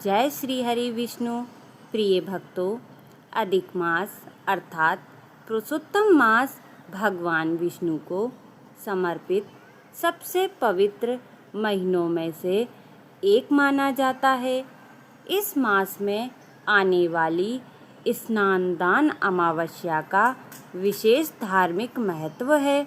जय श्री हरि विष्णु। प्रिय भक्तों, अधिक मास अर्थात पुरुषोत्तम मास भगवान विष्णु को समर्पित सबसे पवित्र महीनों में से एक माना जाता है। इस मास में आने वाली स्नानदान अमावस्या का विशेष धार्मिक महत्व है।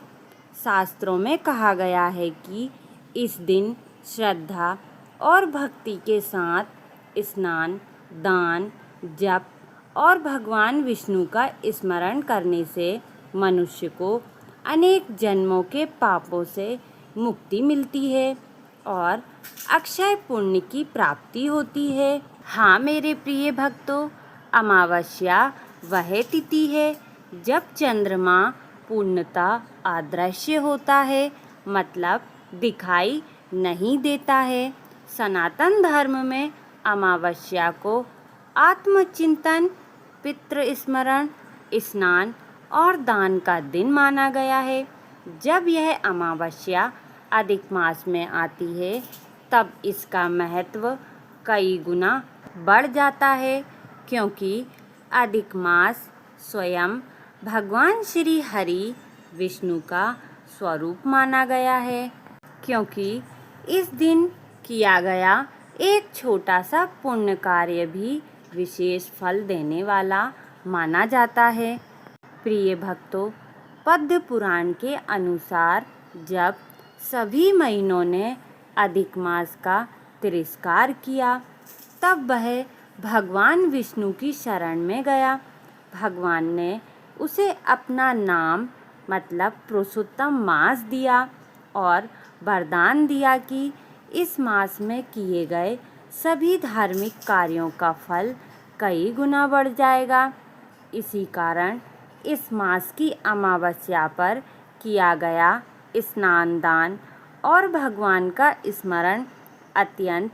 शास्त्रों में कहा गया है कि इस दिन श्रद्धा और भक्ति के साथ स्नान, दान, जप और भगवान विष्णु का स्मरण करने से मनुष्य को अनेक जन्मों के पापों से मुक्ति मिलती है और अक्षय पुण्य की प्राप्ति होती है। हाँ मेरे प्रिय भक्तों, अमावस्या वह तिथि है जब चंद्रमा पूर्णतः अदृश्य होता है, मतलब दिखाई नहीं देता है। सनातन धर्म में अमावस्या को आत्मचिंतन, पितृ स्मरण, स्नान और दान का दिन माना गया है। जब यह अमावस्या अधिक मास में आती है तब इसका महत्व कई गुना बढ़ जाता है, क्योंकि अधिक मास स्वयं भगवान श्री हरि विष्णु का स्वरूप माना गया है। क्योंकि इस दिन किया गया एक छोटा सा पुण्य कार्य भी विशेष फल देने वाला माना जाता है। प्रिय भक्तों, पद्म पुराण के अनुसार जब सभी महीनों ने अधिक मास का तिरस्कार किया तब वह भगवान विष्णु की शरण में गया। भगवान ने उसे अपना नाम मतलब पुरुषोत्तम मास दिया और वरदान दिया कि इस मास में किए गए सभी धार्मिक कार्यों का फल कई गुना बढ़ जाएगा। इसी कारण इस मास की अमावस्या पर किया गया स्नान, दान और भगवान का स्मरण अत्यंत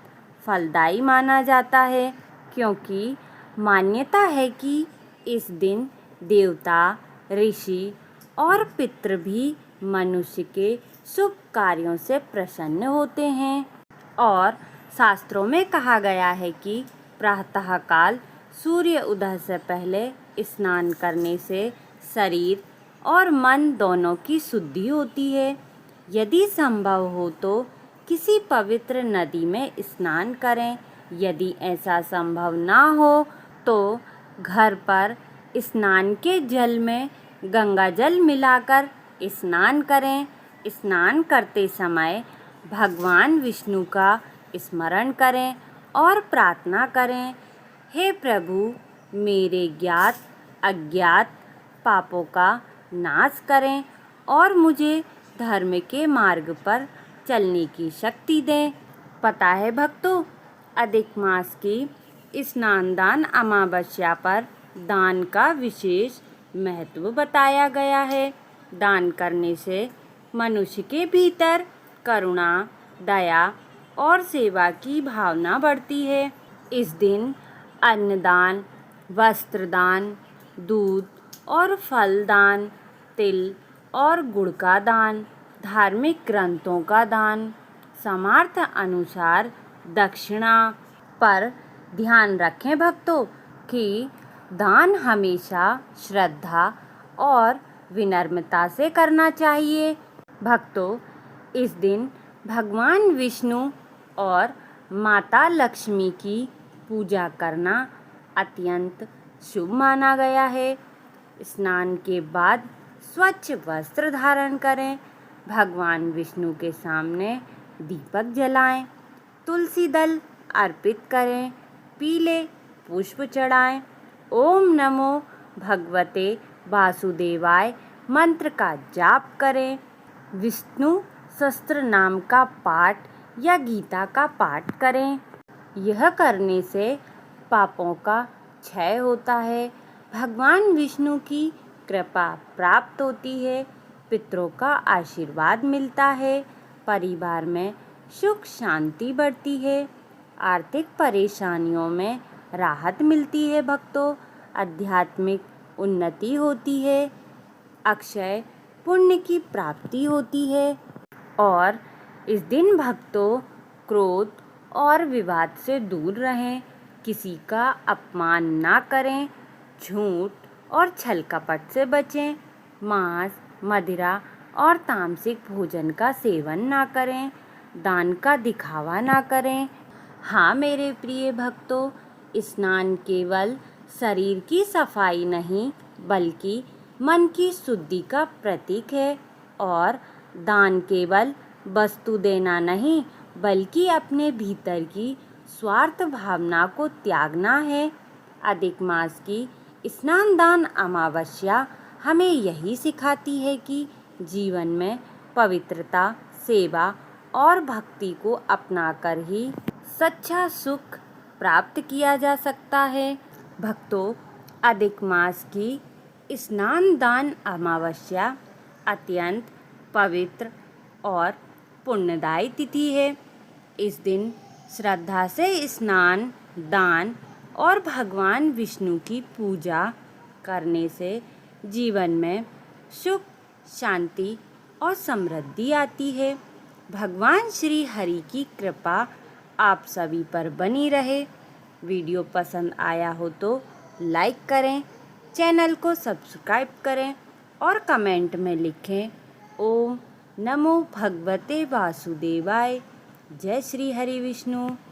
फलदायी माना जाता है, क्योंकि मान्यता है कि इस दिन देवता, ऋषि और पितृ भी मनुष्य के शुभ कार्यों से प्रसन्न होते हैं। और शास्त्रों में कहा गया है कि प्रातःकाल सूर्य उदय से पहले स्नान करने से शरीर और मन दोनों की शुद्धि होती है। यदि संभव हो तो किसी पवित्र नदी में स्नान करें। यदि ऐसा संभव ना हो तो घर पर स्नान के जल में गंगा जल मिलाकर स्नान करें। स्नान करते समय भगवान विष्णु का स्मरण करें और प्रार्थना करें, हे प्रभु, मेरे ज्ञात अज्ञात पापों का नाश करें और मुझे धर्म के मार्ग पर चलने की शक्ति दें। पता है भक्तों, अधिक मास की स्नान दान अमावस्या पर दान का विशेष महत्व बताया गया है। दान करने से मनुष्य के भीतर करुणा, दया और सेवा की भावना बढ़ती है। इस दिन अन्नदान, वस्त्रदान, दूध और फल दान, तिल और गुड़ का दान, धार्मिक ग्रंथों का दान, सामर्थ्य अनुसार दक्षिणा पर ध्यान रखें भक्तों कि दान हमेशा श्रद्धा और विनम्रता से करना चाहिए। भक्तों, इस दिन भगवान विष्णु और माता लक्ष्मी की पूजा करना अत्यंत शुभ माना गया है। स्नान के बाद स्वच्छ वस्त्र धारण करें, भगवान विष्णु के सामने दीपक जलाएं, तुलसी दल अर्पित करें, पीले पुष्प चढ़ाएं, ओम नमो भगवते वासुदेवाय मंत्र का जाप करें, विष्णु सहस्त्र नाम का पाठ या गीता का पाठ करें। यह करने से पापों का क्षय होता है, भगवान विष्णु की कृपा प्राप्त होती है, पितरों का आशीर्वाद मिलता है, परिवार में सुख शांति बढ़ती है, आर्थिक परेशानियों में राहत मिलती है भक्तों, आध्यात्मिक उन्नति होती है, अक्षय पुण्य की प्राप्ति होती है। और इस दिन भक्तों क्रोध और विवाद से दूर रहें, किसी का अपमान ना करें, झूठ और छल कपट से बचें, मांस, मदिरा और तामसिक भोजन का सेवन ना करें, दान का दिखावा ना करें। हाँ मेरे प्रिय भक्तों, स्नान केवल शरीर की सफाई नहीं बल्कि मन की शुद्धि का प्रतीक है और दान केवल वस्तु देना नहीं बल्कि अपने भीतर की स्वार्थ भावना को त्यागना है। अधिक मास की स्नान दान अमावस्या हमें यही सिखाती है कि जीवन में पवित्रता, सेवा और भक्ति को अपनाकर ही सच्चा सुख प्राप्त किया जा सकता है। भक्तों, अधिक मास की स्नान दान अमावस्या अत्यंत पवित्र और पुण्यदायी तिथि है। इस दिन श्रद्धा से स्नान, दान और भगवान विष्णु की पूजा करने से जीवन में सुख, शांति और समृद्धि आती है। भगवान श्री हरि की कृपा आप सभी पर बनी रहे। वीडियो पसंद आया हो तो लाइक करें, चैनल को सब्सक्राइब करें और कमेंट में लिखें ओम नमो भगवते वासुदेवाय। जय श्री हरि विष्णु।